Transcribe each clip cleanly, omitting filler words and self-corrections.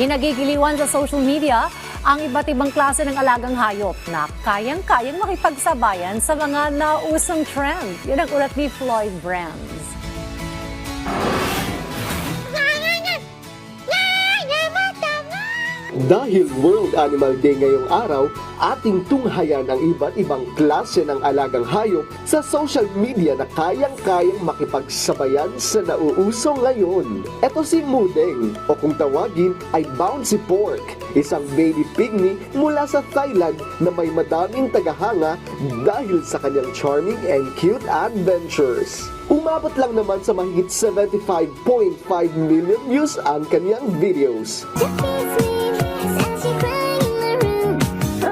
Kinagigiliwan sa social media ang iba't ibang klase ng alagang hayop na kayang-kayang makipagsabayan sa mga nausong trend. Yan ang ulat ni Floyd Brands. Dahil World Animal Day ngayong araw, ating tunghayan ang iba't ibang klase ng alagang hayop sa social media na kayang-kayang makipagsabayan sa nauuso ngayon. Ito si Mudeng, o kung tawagin ay Bouncy Pork, isang baby pygmy mula sa Thailand na may madaming tagahanga dahil sa kanyang charming and cute adventures. Umabot lang naman sa mahigit 75.5 million views ang kanyang videos.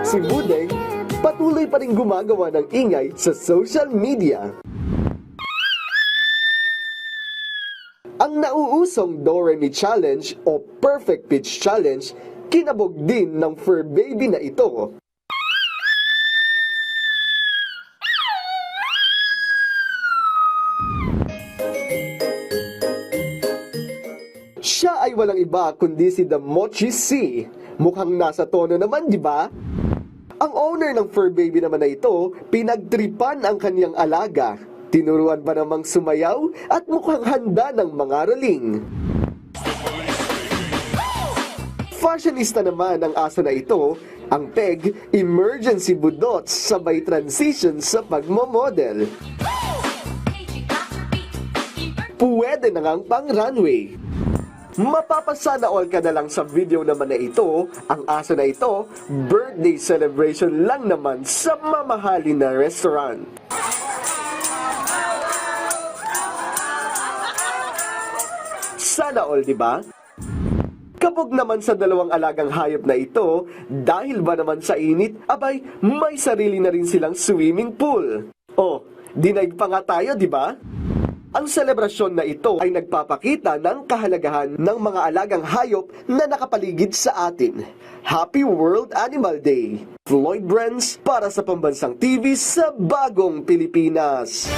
Si Mudeng patuloy pa rin gumagawa ng ingay sa social media. Ang nauusong Do-Re-Mi Challenge o Perfect Pitch Challenge, kinabog din ng fur baby na ito. Siya ay walang iba kundi si The Mochi C. Mukhang nasa tono naman, di ba? Ang owner ng fur baby naman na ito, pinagtripan ang kaniyang alaga. Tinuruan ba namang sumayaw at mukhang handa ng mga raling. Fashionista naman ang aso na ito, ang Peg Emergency Budots sabay transition sa pagmomodel. Puwede na ngang pang runway. Mapapasana all ka na lang sa video naman na ito. Ang aso na ito, birthday celebration lang naman sa mamahalin na restaurant. Sana all, di ba? Kabog naman sa dalawang alagang hayop na ito, dahil ba naman sa init, abay, may sarili na rin silang swimming pool. Oh, dinaig pa nga tayo, di ba? Ang selebrasyon na ito ay nagpapakita ng kahalagahan ng mga alagang hayop na nakapaligid sa atin. Happy World Animal Day! Floyd Brands para sa Pambansang TV sa Bagong Pilipinas.